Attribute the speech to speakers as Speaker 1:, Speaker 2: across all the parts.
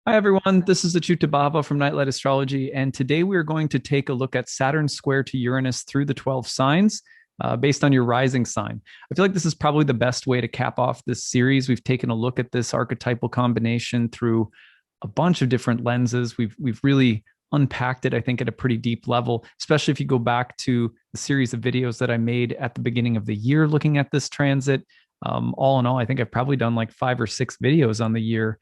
Speaker 1: Hi, everyone. This is acyuta-bhava from Nightlight Astrology. And today we are going to take a look at Saturn square to Uranus through the 12 signs based on your rising sign. I feel like this is probably the best way to cap off this series. We've taken a look at this archetypal combination through a bunch of different lenses. We've really unpacked it, I think, at a pretty deep level, especially if you go back to the series of videos that I made at the beginning of the year looking at this transit. All in all, I think I've probably done like 5 or 6 videos on the year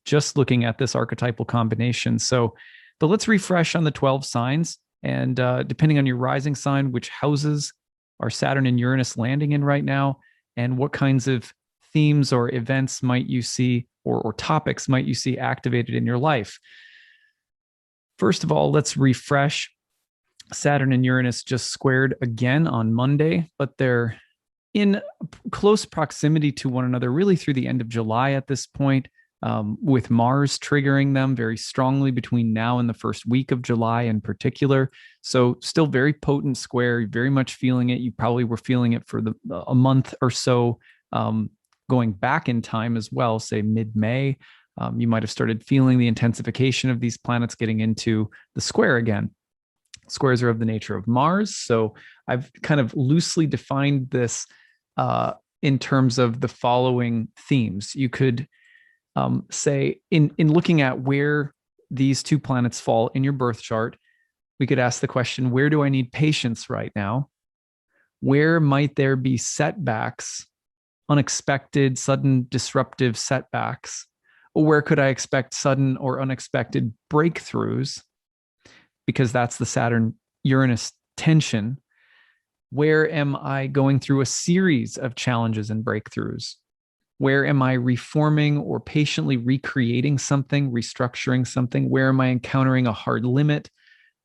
Speaker 1: just looking at this archetypal combination. But let's refresh on the 12 signs. And depending on your rising sign, which houses are Saturn and Uranus landing in right now, and what kinds of themes or events might you see, or topics might you see activated in your life. First of all, let's refresh. Saturn and Uranus just squared again on Monday, but they're in close proximity to one another really through the end of July at this point, with Mars triggering them very strongly between now and the first week of July in particular. So still very potent square, you're very much feeling it. You probably were feeling it for a month or so, going back in time as well, say mid-May. You might have started feeling the intensification of these planets getting into the square again. Squares are of the nature of Mars. So I've kind of loosely defined this in terms of the following themes. You could say in looking at where these two planets fall in your birth chart, we could ask the question, where do I need patience right now? Where might there be setbacks, unexpected, sudden, disruptive setbacks? Or where could I expect sudden or unexpected breakthroughs? Because that's the Saturn-Uranus tension. Where am I going through a series of challenges and breakthroughs? Where am I reforming or patiently recreating something, restructuring something? Where am I encountering a hard limit?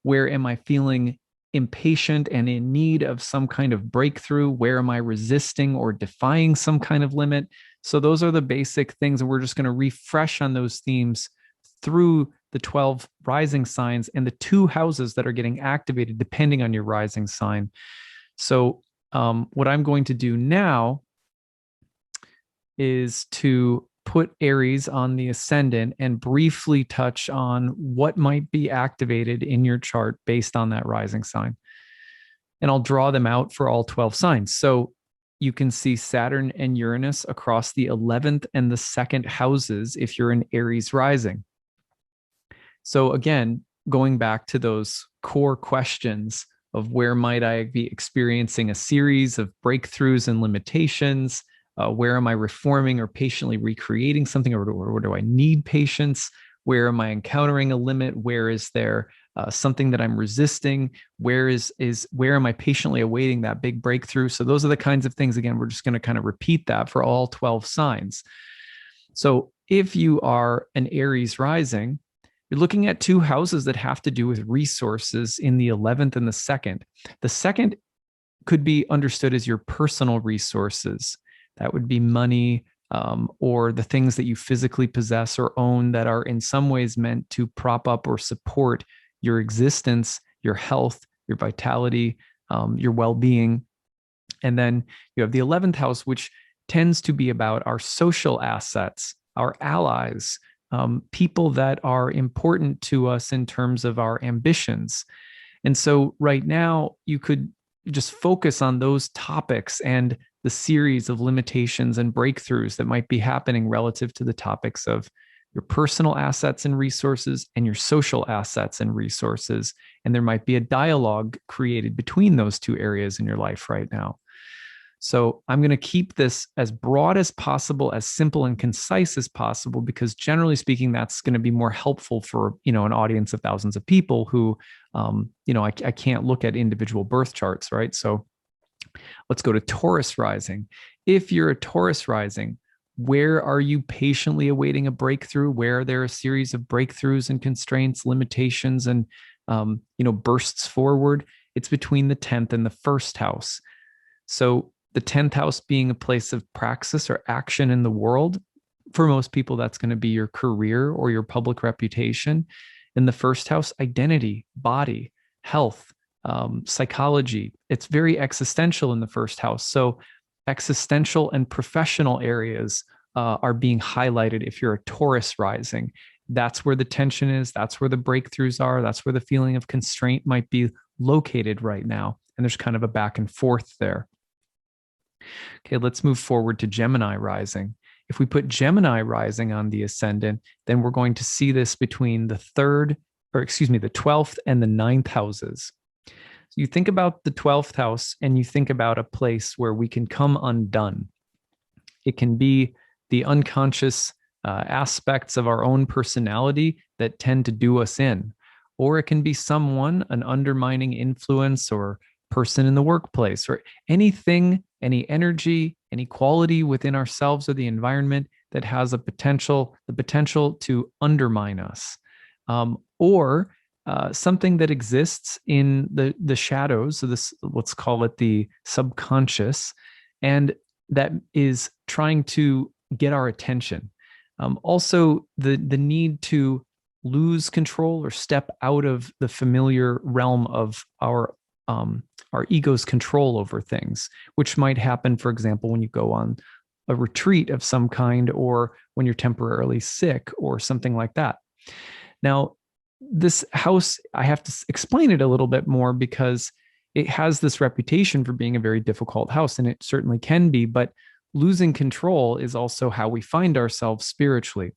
Speaker 1: Where am I feeling impatient and in need of some kind of breakthrough? Where am I resisting or defying some kind of limit? So those are the basic things, and we're just going to refresh on those themes through the 12 rising signs and the 2 houses that are getting activated depending on your rising sign. So what I'm going to do now is to put Aries on the ascendant and briefly touch on what might be activated in your chart based on that rising sign. And I'll draw them out for all 12 signs. So you can see Saturn and Uranus across the 11th and the 2nd houses if you're an Aries rising. So again, going back to those core questions of where might I be experiencing a series of breakthroughs and limitations, where am I reforming or patiently recreating something, or do I need patience? Where am I encountering a limit? Where is there something that I'm resisting? Where am I patiently awaiting that big breakthrough? So those are the kinds of things, again, we're just going to kind of repeat that for all 12 signs. So if you are an Aries rising, you're looking at 2 houses that have to do with resources in the 11th and the 2nd. The 2nd could be understood as your personal resources. That would be money, or the things that you physically possess or own that are in some ways meant to prop up or support your existence, your health, your vitality, your well-being. And then you have the 11th house, which tends to be about our social assets, our allies, people that are important to us in terms of our ambitions. And so right now, you could just focus on those topics and the series of limitations and breakthroughs that might be happening relative to the topics of your personal assets and resources and your social assets and resources. And there might be a dialogue created between those 2 areas in your life right now. So I'm going to keep this as broad as possible, as simple and concise as possible, because generally speaking, that's going to be more helpful for, an audience of thousands of people who, I can't look at individual birth charts, right? So let's go to Taurus rising. If you're a Taurus rising, where are you patiently awaiting a breakthrough? Where are there a series of breakthroughs and constraints, limitations, and bursts forward? It's between the 10th and the 1st house. So the 10th house being a place of praxis or action in the world. For most people, that's going to be your career or your public reputation. In the 1st house, identity, body, health, psychology. It's very existential in the 1st house. So existential and professional areas are being highlighted if you're a Taurus rising. that's where the tension is. That's where the breakthroughs are. That's where the feeling of constraint might be located right now. And there's kind of a back and forth there. Okay, let's move forward to Gemini rising. If we put Gemini rising on the ascendant, then we're going to see this between the 12th and the 9th houses. So you think about the 12th house and you think about a place where we can come undone. It can be the unconscious aspects of our own personality that tend to do us in, or it can be someone, an undermining influence or person in the workplace, or anything, any energy, any quality within ourselves or the environment that has the potential to undermine us, or something that exists in the shadows. So this, let's call it the subconscious, and that is trying to get our attention. Also, the need to lose control or step out of the familiar realm of our ego's control over things, which might happen, for example, when you go on a retreat of some kind, or when you're temporarily sick or something like that. Now, this house, I have to explain it a little bit more because it has this reputation for being a very difficult house, and it certainly can be, but losing control is also how we find ourselves spiritually.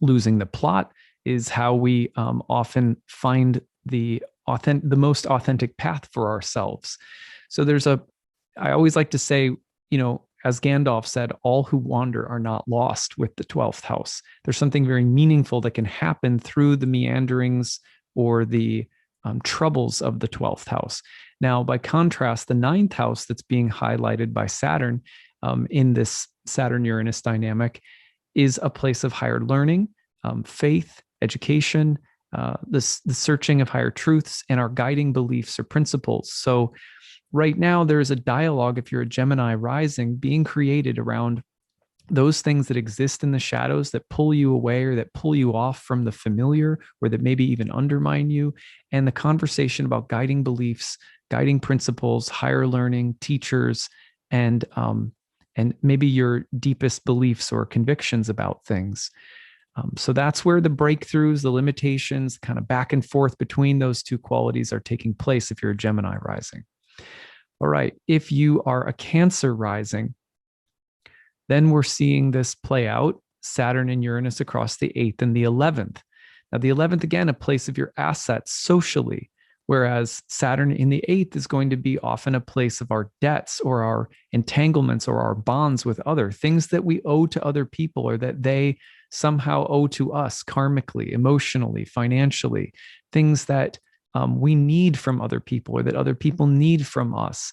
Speaker 1: Losing the plot is how we often find the most authentic path for ourselves. So I always like to say, as Gandalf said, all who wander are not lost with the 12th house. There's something very meaningful that can happen through the meanderings or the troubles of the 12th house. Now, by contrast, the 9th house that's being highlighted by Saturn in this Saturn-Uranus dynamic is a place of higher learning, faith, education, the searching of higher truths, and our guiding beliefs or principles. So right now, there's a dialogue, if you're a Gemini rising, being created around those things that exist in the shadows that pull you away or that pull you off from the familiar, or that maybe even undermine you. And the conversation about guiding beliefs, guiding principles, higher learning, teachers, and maybe your deepest beliefs or convictions about things. So that's where the breakthroughs, the limitations, kind of back and forth between those two qualities are taking place if you're a Gemini rising. All right, if you are a Cancer rising, then we're seeing this play out, Saturn and Uranus across the 8th and the 11th. Now, the 11th, again, a place of your assets socially, whereas Saturn in the 8th is going to be often a place of our debts or our entanglements or our bonds with other things that we owe to other people, or that they somehow owe to us karmically, emotionally, financially, things that we need from other people or that other people need from us.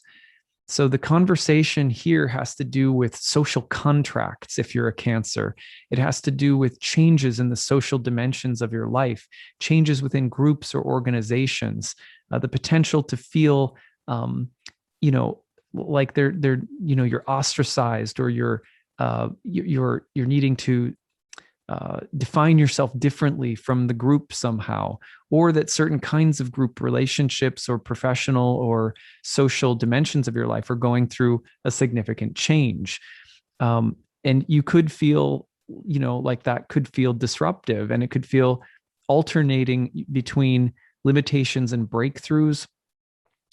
Speaker 1: So the conversation here has to do with social contracts. If you're a Cancer, it has to do with changes in the social dimensions of your life, changes within groups or organizations, the potential to feel, like you're ostracized, or you're needing to define yourself differently from the group somehow, or that certain kinds of group relationships or professional or social dimensions of your life are going through a significant change. And you could feel, like that could feel disruptive, and it could feel alternating between limitations and breakthroughs.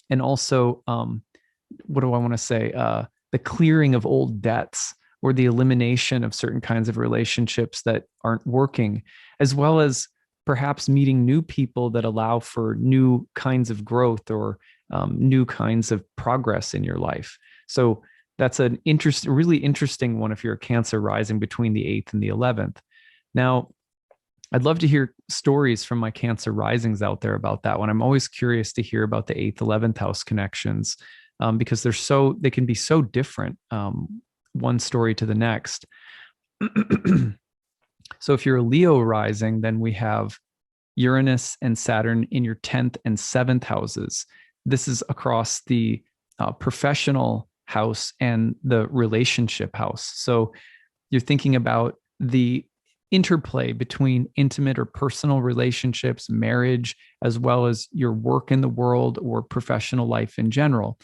Speaker 1: And also, what do I want to say? The clearing of old debts, or the elimination of certain kinds of relationships that aren't working, as well as perhaps meeting new people that allow for new kinds of growth or new kinds of progress in your life. So that's a really interesting one if you're a Cancer rising between the 8th and the 11th. Now, I'd love to hear stories from my Cancer risings out there about that one. I'm always curious to hear about the 8th, 11th house connections because they can be so different. One story to the next. So if you're a Leo rising, then we have Uranus and Saturn in your 10th and 7th houses. This is across the professional house and the relationship house. So you're thinking about the interplay between intimate or personal relationships, marriage, as well as your work in the world or professional life in general.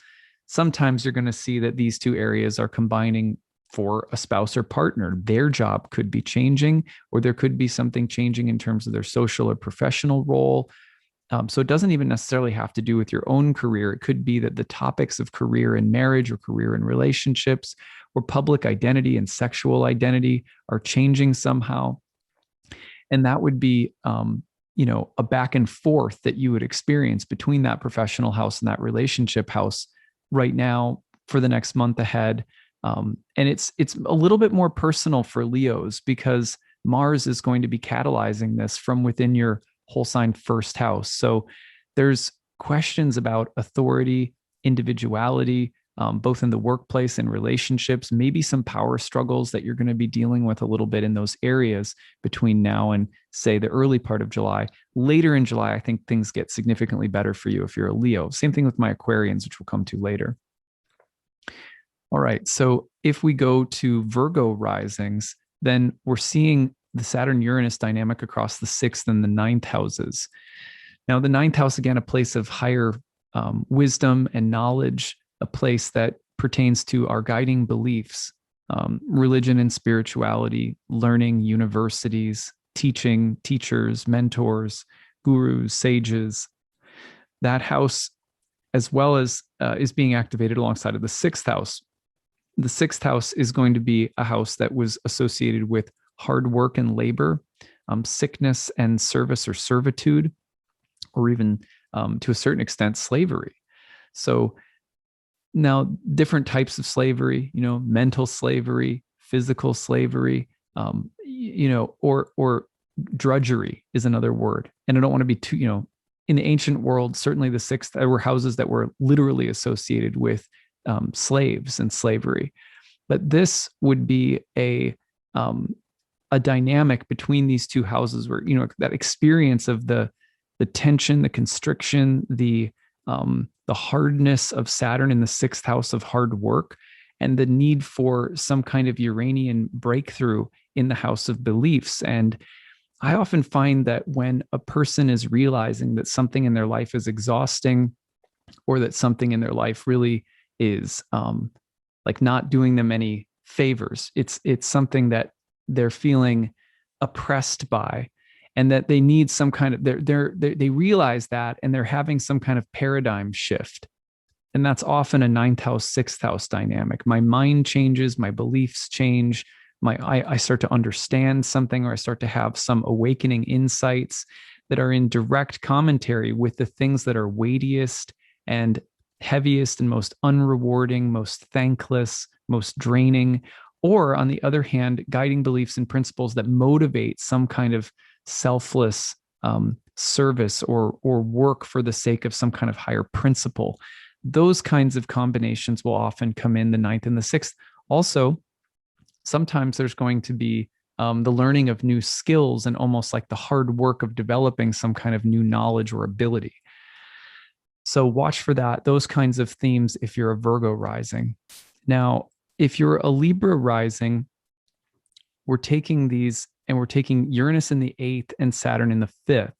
Speaker 1: Sometimes you're going to see that these two areas are combining for a spouse or partner. Their job could be changing, or there could be something changing in terms of their social or professional role. So it doesn't even necessarily have to do with your own career. It could be that the topics of career and marriage, or career and relationships, or public identity and sexual identity are changing somehow. And that would be, a back and forth that you would experience between that professional house and that relationship house right now for the next month ahead. And it's a little bit more personal for Leos, because Mars is going to be catalyzing this from within your whole sign first house. So there's questions about authority, individuality, both in the workplace and relationships, maybe some power struggles that you're going to be dealing with a little bit in those areas between now and, say, the early part of July. Later in July, I think things get significantly better for you if you're a Leo. Same thing with my Aquarians, which we'll come to later. All right. So if we go to Virgo risings, then we're seeing the Saturn-Uranus dynamic across the 6th and the 9th houses. Now, the 9th house, again, a place of higher wisdom and knowledge, a place that pertains to our guiding beliefs, religion and spirituality, learning, universities, teaching, teachers, mentors, gurus, sages. That house, as well as is being activated alongside of the 6th house. The 6th house is going to be a house that was associated with hard work and labor, sickness and service or servitude, or even to a certain extent, slavery. So now different types of slavery, mental slavery, physical slavery, or drudgery is another word. And I don't want to be too, in the ancient world, certainly the 6th, there were houses that were literally associated with slaves and slavery. But this would be a dynamic between these two houses where, that experience of the tension, the constriction, the hardness of Saturn in the 6th house of hard work, and the need for some kind of Uranian breakthrough in the house of beliefs. And I often find that when a person is realizing that something in their life is exhausting, or that something in their life really is like not doing them any favors, it's something that they're feeling oppressed by, and that they need some kind of, they realize that, and they're having some kind of paradigm shift. And that's often a 9th house, 6th house dynamic. My mind changes, my beliefs change, I start to understand something, or I start to have some awakening insights that are in direct commentary with the things that are weightiest and heaviest and most unrewarding, most thankless, most draining. Or on the other hand, guiding beliefs and principles that motivate some kind of selfless service or work for the sake of some kind of higher principle. Those kinds of combinations will often come in the 9th and the 6th. Also, sometimes there's going to be the learning of new skills, and almost like the hard work of developing some kind of new knowledge or ability. So watch for that, those kinds of themes if you're a Virgo rising. Now, if you're a Libra rising, we're taking these, and we're taking Uranus in the 8th and Saturn in the 5th.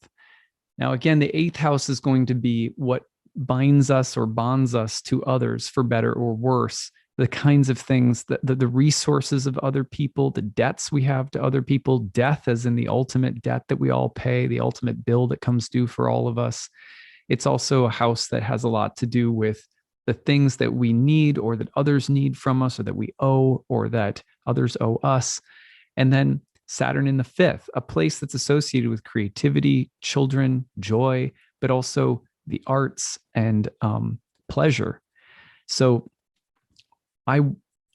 Speaker 1: Now, again, the 8th house is going to be what binds us or bonds us to others, for better or worse. The kinds of things, the resources of other people, the debts we have to other people, death as in the ultimate debt that we all pay, the ultimate bill that comes due for all of us. It's also a house that has a lot to do with the things that we need, or that others need from us, or that we owe, or that others owe us. And then Saturn in the 5th, a place that's associated with creativity, children, joy, but also the arts and pleasure. So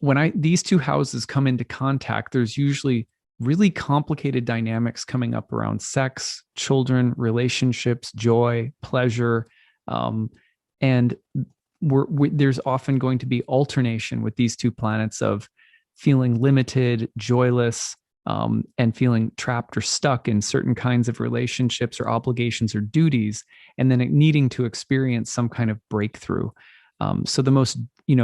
Speaker 1: when these two houses come into contact, there's usually really complicated dynamics coming up around sex, children, relationships, joy, pleasure, and there's often going to be alternation with these two planets of feeling limited, joyless, and feeling trapped or stuck in certain kinds of relationships or obligations or duties, and then needing to experience some kind of breakthrough. So the most,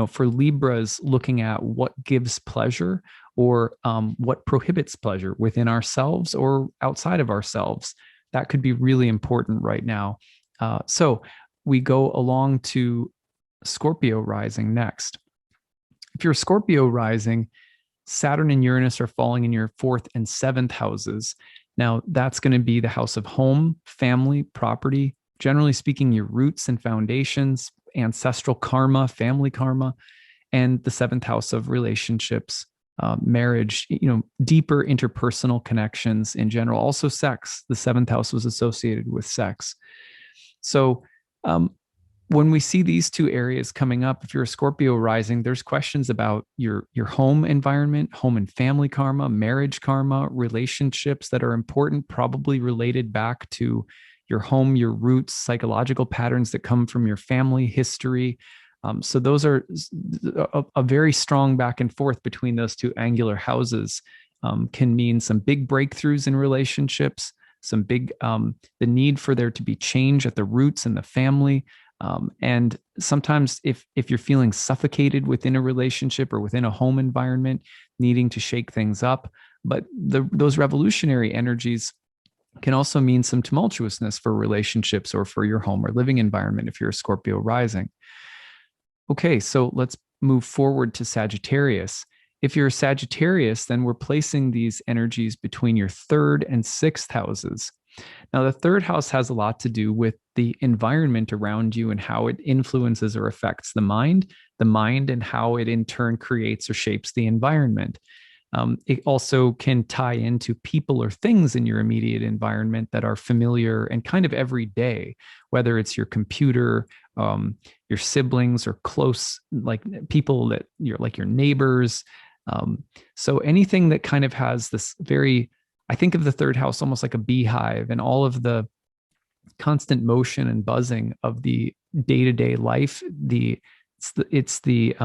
Speaker 1: for Libras, looking at what gives pleasure, or what prohibits pleasure within ourselves or outside of ourselves, that could be really important right now. So we go along to Scorpio rising next. If you're a Scorpio rising, Saturn and Uranus are falling in your 4th and 7th houses. Now, that's going to be the house of home, family, property, generally speaking, your roots and foundations, ancestral karma, family karma, and the 7th house of relationships, marriage, deeper interpersonal connections in general. Also sex. The 7th house was associated with sex. So when we see these two areas coming up, if you're a Scorpio rising, there's questions about your home environment, home and family karma, marriage karma, relationships that are important, probably related back to your home, your roots, psychological patterns that come from your family history. So those are a very strong back and forth between those two angular houses. Can mean some big breakthroughs in relationships, some big, the need for there to be change at the roots and the family. And sometimes if you're feeling suffocated within a relationship or within a home environment, needing to shake things up, but those revolutionary energies can also mean some tumultuousness for relationships or for your home or living environment if you're a Scorpio rising. Okay, so let's move forward to Sagittarius. If you're a Sagittarius, then we're placing these energies between your 3rd and 6th houses. Now, the 3rd house has a lot to do with the environment around you and how it influences or affects the mind and how it in turn creates or shapes the environment. It also can tie into people or things in your immediate environment that are familiar and kind of everyday, whether it's your computer, your siblings, or close, like people that you're like your neighbors. So anything that kind of has this I think of the 3rd house almost like a beehive, and all of the constant motion and buzzing of the day-to-day life. It's the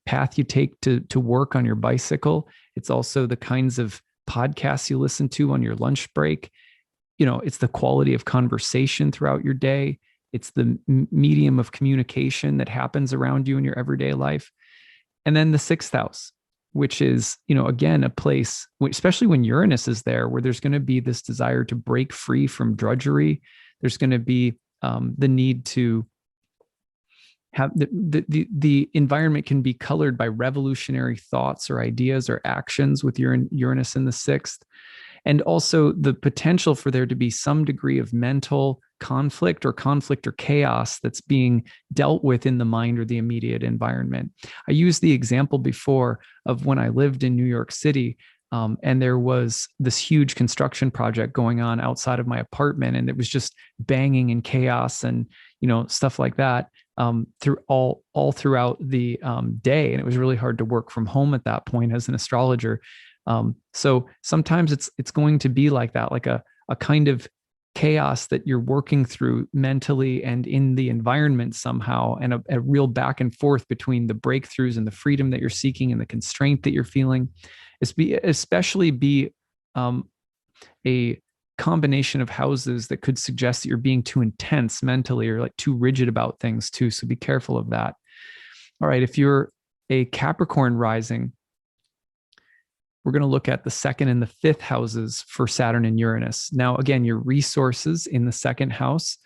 Speaker 1: path you take to work on your bicycle. It's also the kinds of podcasts you listen to on your lunch break. It's the quality of conversation throughout your day. It's the medium of communication that happens around you in your everyday life. And then the 6th house, which is, again, a place, especially when Uranus is there, where there's going to be this desire to break free from drudgery. There's going to be the need to have the environment can be colored by revolutionary thoughts or ideas or actions with Uranus in the 6th. And also the potential for there to be some degree of mental conflict or chaos that's being dealt with in the mind or the immediate environment. I used the example before of when I lived in New York City, and there was this huge construction project going on outside of my apartment, and it was just banging and chaos and stuff like that throughout the day, and it was really hard to work from home at that point as an astrologer. So sometimes it's going to be like that, like a kind of chaos that you're working through mentally and in the environment somehow, and a real back and forth between the breakthroughs and the freedom that you're seeking and the constraint that you're feeling. Especially be a combination of houses that could suggest that you're being too intense mentally or like too rigid about things too. So be careful of that. All right. If you're a Capricorn rising, we're going to look at the 2nd and the 5th houses for Saturn and Uranus. Now, again, your resources in the 2nd house,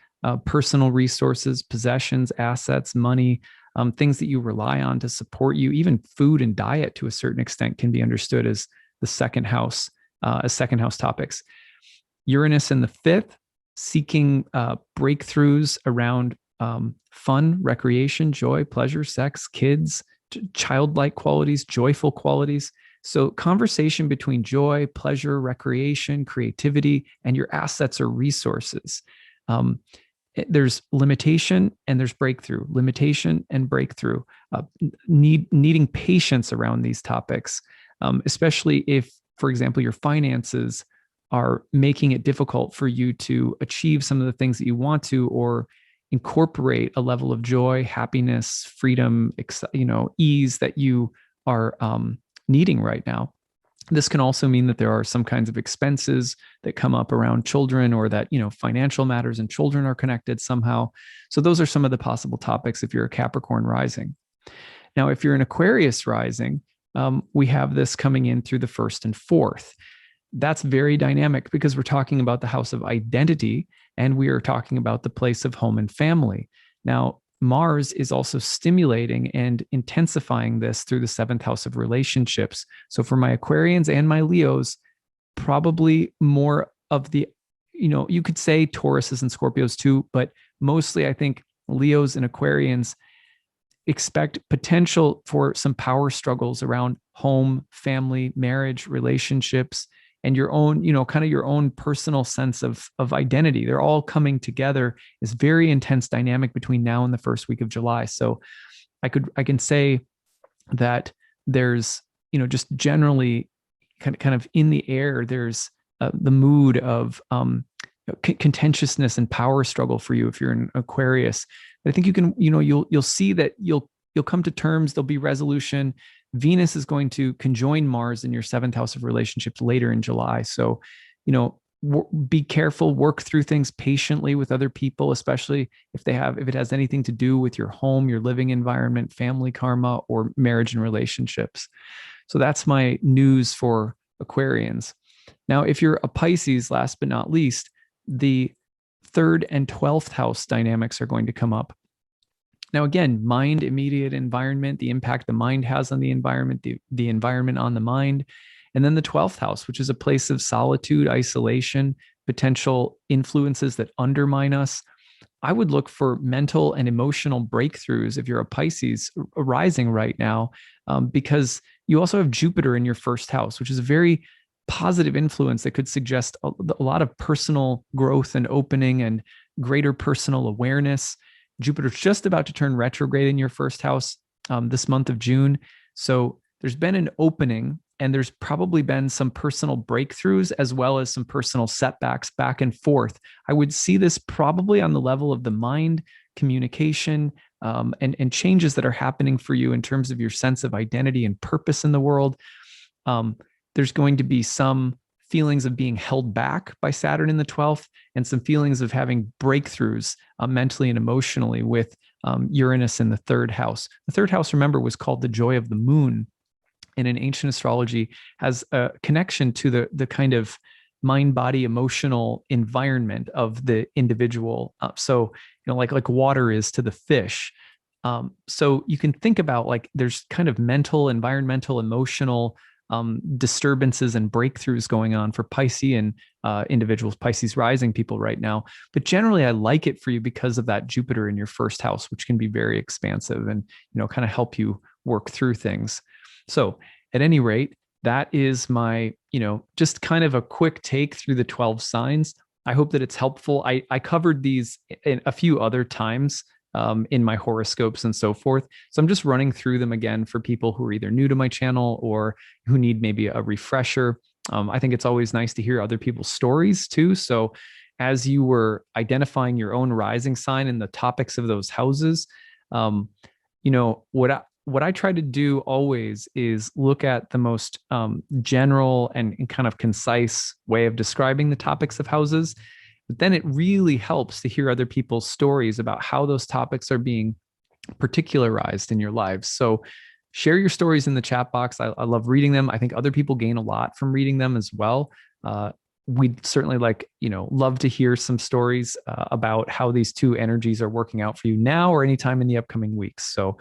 Speaker 1: personal resources, possessions, assets, money, things that you rely on to support you, even food and diet to a certain extent can be understood as the 2nd house, as 2nd house topics. Uranus in the 5th, seeking breakthroughs around fun, recreation, joy, pleasure, sex, kids, childlike qualities, joyful qualities. So conversation between joy, pleasure, recreation, creativity, and your assets or resources. There's limitation and there's breakthrough, limitation and breakthrough, needing patience around these topics, especially if, for example, your finances are making it difficult for you to achieve some of the things that you want to, or incorporate a level of joy, happiness, freedom, ease that you are needing right now. This can also mean that there are some kinds of expenses that come up around children, or that, financial matters and children are connected somehow. So those are some of the possible topics if you're a Capricorn rising. Now, if you're an Aquarius rising, we have this coming in through the 1st and 4th. That's very dynamic because we're talking about the house of identity, and we are talking about the place of home and family. Now, Mars is also stimulating and intensifying this through the seventh house of relationships. So for my Aquarians and my Leos, probably more of the, you could say Tauruses and Scorpios too, but mostly I think Leos and Aquarians expect potential for some power struggles around home, family, marriage, relationships, and your own, kind of your own personal sense of identity. They're all coming together. This very intense dynamic between now and the first week of July. So I can say that there's, just generally kind of in the air, there's the mood of contentiousness and power struggle for you if you're an Aquarius. But I think you can, you'll see that you'll come to terms. There'll be resolution. Venus is going to conjoin Mars in your seventh house of relationships later in July. So, be careful, work through things patiently with other people, especially if it has anything to do with your home, your living environment, family karma, or marriage and relationships. So that's my news for Aquarians. Now, if you're a Pisces, last but not least, the 3rd and 12th house dynamics are going to come up. Now, again, mind, immediate environment, the impact the mind has on the environment, the environment on the mind. And then the 12th house, which is a place of solitude, isolation, potential influences that undermine us. I would look for mental and emotional breakthroughs if you're a Pisces rising right now, because you also have Jupiter in your first house, which is a very positive influence that could suggest a lot of personal growth and opening and greater personal awareness. Jupiter's just about to turn retrograde in your first house this month of June. So there's been an opening, and there's probably been some personal breakthroughs as well as some personal setbacks back and forth. I would see this probably on the level of the mind, communication, and changes that are happening for you in terms of your sense of identity and purpose in the world. There's going to be some feelings of being held back by Saturn in the 12th, and some feelings of having breakthroughs mentally and emotionally with Uranus in the 3rd house. The 3rd house, remember, was called the joy of the moon, and in ancient astrology has a connection to the kind of mind, body, emotional environment of the individual. So, like water is to the fish. So you can think about there's kind of mental, environmental, emotional disturbances and breakthroughs going on for Piscean individuals, Pisces rising people right now. But generally, I like it for you because of that Jupiter in your first house, which can be very expansive and, kind of help you work through things. So at any rate, that is my, just kind of a quick take through the 12 signs. I hope that it's helpful. I covered these in a few other times in my horoscopes and so forth. So I'm just running through them again for people who are either new to my channel or who need maybe a refresher. I think it's always nice to hear other people's stories too. So as you were identifying your own rising sign and the topics of those houses, what I try to do always is look at the most general and kind of concise way of describing the topics of houses. But then it really helps to hear other people's stories about how those topics are being particularized in your lives. So share your stories in the chat box. I love reading them. I think other people gain a lot from reading them as well. We'd certainly love to hear some stories about how these two energies are working out for you now or anytime in the upcoming weeks. So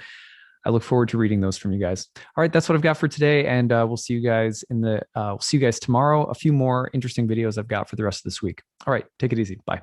Speaker 1: I look forward to reading those from you guys. All right, that's what I've got for today, and we'll see you guys we'll see you guys tomorrow. A few more interesting videos I've got for the rest of this week. All right, take it easy. Bye.